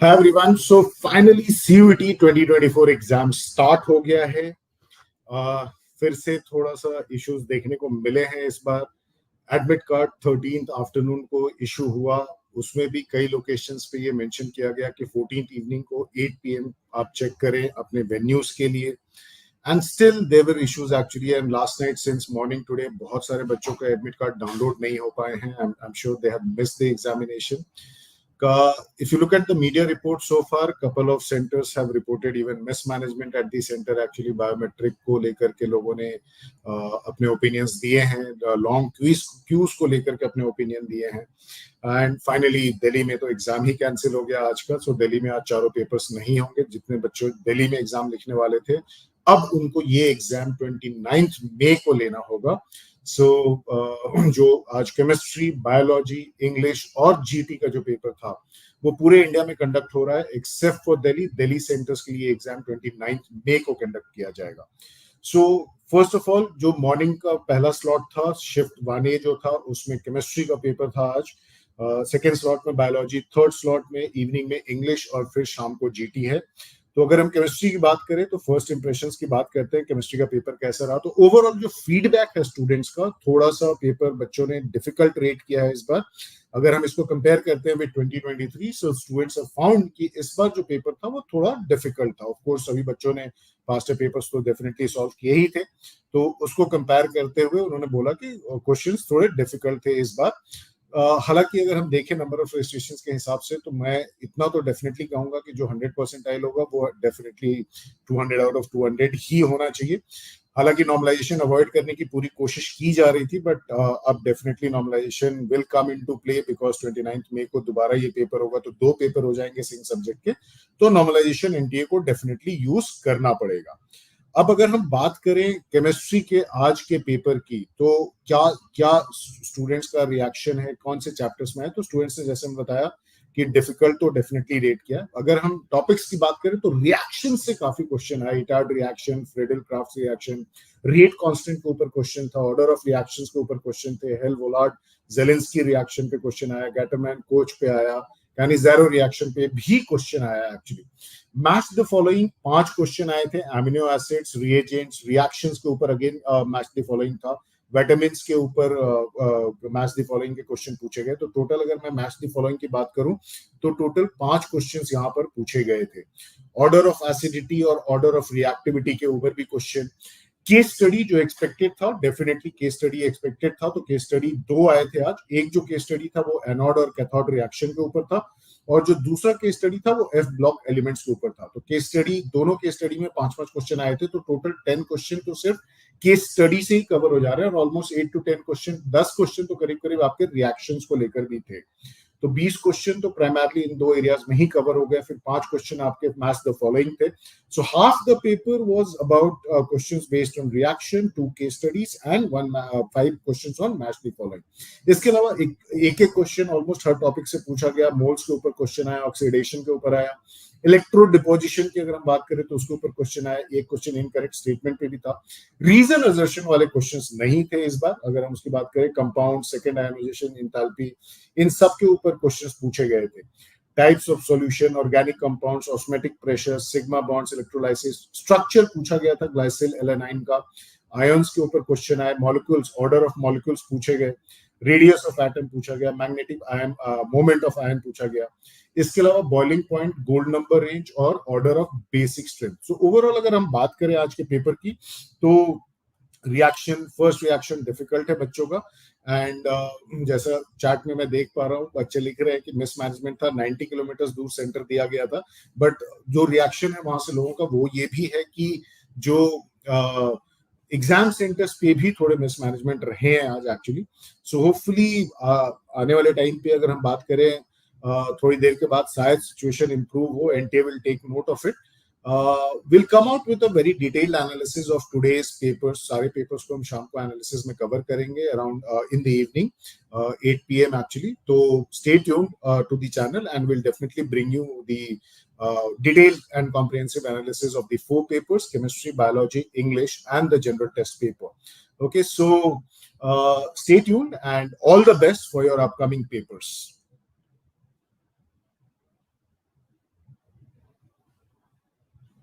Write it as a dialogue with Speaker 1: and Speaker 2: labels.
Speaker 1: Hi everyone, so finally CUET 2024 exam start हो गया है। फिर से थोड़ा सा इश्यूज देखने को मिले हैं इस बार। एडमिट कार्ड 13th आफ्टरनून को इशू हुआ, उसमें भी कई लोकेशंस पे ये मेंशन किया गया कि 14th इवनिंग को 8 PM आप चेक करें अपने वेन्यूज के लिए। And still there were issues actually, and last night since morning today बहुत सारे बच्चों का एडमिट कार्ड डाउनलोड नहीं हो पाए हैं। I am sure they have missed the examination. If you look at the media reports so far, couple of centers have reported even mismanagement at the center. Actually, biometric को लेकर के लोगों ने अपने opinions दिए हैं, long queues को लेकर के अपने opinion दिए हैं. एंड फाइनली दिल्ली में तो एग्जाम ही कैंसिल हो गया आज का. सो दिल्ली में आज चारों पेपर्स नहीं होंगे. जितने बच्चों दिल्ली में एग्जाम लिखने वाले थे, अब उनको ये एग्जाम 29 मई को लेना होगा. सो जो आज केमिस्ट्री, बायोलॉजी, इंग्लिश और जीटी का जो पेपर था वो पूरे इंडिया में कंडक्ट हो रहा है except for Delhi. Delhi centres के लिए एग्जाम 29 मई को कंडक्ट किया जाएगा. सो फर्स्ट ऑफ ऑल, जो मॉर्निंग का पहला स्लॉट था, शिफ्ट 1A जो था, उसमें केमिस्ट्री का पेपर था आज. सेकेंड स्लॉट में बायोलॉजी, थर्ड स्लॉट में इवनिंग में इंग्लिश और फिर शाम को जीटी है. तो अगर हम केमिस्ट्री की बात करें तो फर्स्ट इंप्रेशंस की बात करते हैं. केमिस्ट्री का पेपर कैसा रहा? तो ओवरऑल जो फीडबैक है स्टूडेंट्स का, थोड़ा सा पेपर बच्चों ने डिफिकल्ट रेट किया है इस बार. अगर हम इसको कंपेयर करते हैं with 2023, so students have found कि इस बार जो पेपर था वो थोड़ा डिफिकल्ट था. ऑफ कोर्स सभी बच्चों ने पास्ट पेपर्स तो डेफिनेटली सॉल्व किए ही थे, तो उसको कंपेयर करते हुए उन्होंने बोला कि क्वेश्चंस थोड़े डिफिकल्ट थे इस बार. हालांकि अगर हम देखें नंबर ऑफ रजिस्ट्रेशन के हिसाब से, तो मैं इतना तो डेफिनेटली कहूंगा कि जो 100% होगा वो डेफिनेटली 200 आउट ऑफ 200 ही होना चाहिए. हालांकि नॉर्मलाइजेशन अवॉइड करने की पूरी कोशिश की जा रही थी, बट अब definitely normalization will come into play because 29 मई को दोबारा ये पेपर होगा, तो 2 पेपर हो जाएंगे सेम सब्जेक्ट के. तो नॉर्मलाइजेशन एनटीए को डेफिनेटली यूज करना पड़ेगा. अब अगर हम बात करें केमिस्ट्री के आज के पेपर की, तो क्या क्या स्टूडेंट्स का रिएक्शन है, कौन से चैप्टर्स में है? तो स्टूडेंट्स ने जैसे हम बताया कि डिफिकल्ट तो डेफिनेटली रेट किया. अगर हम टॉपिक्स की बात करें तो रिएक्शन से काफी क्वेश्चन है. Etard reaction, Friedel craft reaction, rate constant के ऊपर क्वेश्चन था, ऑर्डर ऑफ रिएक्शंस के ऊपर क्वेश्चन थे, हेल वोलार्ड जेलेंस्की रिएक्शन पे क्वेश्चन आया, गैटरमैन कोच पे आया, यानी ज़ेरो रिएक्शन पे भी क्वेश्चन आया. Actually match the following 5 question आए थे. एमिनो एसिड्स, रिएजेंट्स, रिएक्शंस के ऊपर अगेन मैच द फॉलोइंग था. विटामिन्स के ऊपर मैच द फॉलोइंग के क्वेश्चन पूछे गए. तो टोटल अगर मैं मैच द फॉलोइंग की बात करूं तो टोटल 5 क्वेश्चंस यहां पर पूछे गए थे. ऑर्डर ऑफ एसिडिटी और ऑर्डर ऑफ रिएक्टिविटी के ऊपर भी क्वेश्चन. केस स्टडी जो एक्सपेक्टेड था, डेफिनेटली केस स्टडी एक्सपेक्टेड था, तो केस स्टडी 2 आए थे आज. एक जो केस स्टडी था वो एनोड और कैथोड रिएक्शन के ऊपर था, और जो दूसरा केस स्टडी था वो एफ ब्लॉक एलिमेंट्स के ऊपर था. तो केस स्टडी, दोनों केस स्टडी में 5-5 क्वेश्चन आए थे, तो टोटल 10 क्वेश्चन तो सिर्फ केस स्टडी से ही कवर हो जा रहे हैं, और ऑलमोस्ट 8 to 10 क्वेश्चन, 10 क्वेश्चन तो करीब करीब आपके रिएक्शंस को लेकर भी थे. तो 20 क्वेश्चन तो प्राइमरली इन 2 एरियाज में ही कवर हो गए. फिर 5 क्वेश्चन आपके मैच द फॉलोइंग थे. So half the paper was about questions based on reaction, 2 case studies and 5 questions on match the following. इसके अलावा एक क्वेश्चन ऑलमोस्ट हर टॉपिक से पूछा गया. मोल्स के ऊपर क्वेश्चन आया, ऑक्सीडेशन के ऊपर आया, इलेक्ट्रोड डिपोजिशन की अगर हम बात करें तो उसके ऊपर क्वेश्चन आया. एक क्वेश्चन इनकरेक्ट स्टेटमेंट पे भी था. रीजन असर्शन वाले क्वेश्चंस नहीं थे इस बार. अगर हम उसकी बात करें, कंपाउंड, सेकंड आयोनाइजेशन, एंथैल्पी, इन सब के ऊपर क्वेश्चंस पूछे गए थे. Types of solution, organic compounds, osmotic pressure, sigma bonds, electrolysis, structure पूछा गया था ग्लाइसिल एलानाइन का. आयंस के ऊपर क्वेश्चन आए, मॉलिक्यूल्स, ऑर्डर ऑफ मॉलिक्यूल्स पूछे गए, रेडियस ऑफ एटम पूछा गया, magnetic ion, moment of ion पूछा गया. इसके अलावा boiling point, gold number range और order of basic strength. So overall अगर हम बात करें आज के पेपर की, तो रिएक्शन, फर्स्ट रिएक्शन डिफिकल्ट है बच्चों का. एंड जैसा चैट में मैं देख पा रहा हूँ, बच्चे लिख रहे हैं कि मिसमैनेजमेंट था, 90 किलोमीटर दूर सेंटर दिया गया था. बट जो रिएक्शन है वहां से लोगों का वो ये भी है कि जो एग्जाम सेंटर्स पे भी थोड़े मिसमैनेजमेंट रहे हैं आज एक्चुअली. सो होपफुली आने वाले टाइम पे अगर हम बात करें, थोड़ी देर के बाद शायद सिचुएशन इंप्रूव हो. NTA will take note of it. We'll come out with a very detailed analysis of today's papers. सारे papers को हम शाम को analysis में cover करेंगे around in the evening, 8 PM actually. तो stay tuned to the channel and we'll definitely bring you the detailed and comprehensive analysis of the 4 papers: chemistry, biology, English, and the general test paper. Okay, so stay tuned and all the best for your upcoming papers.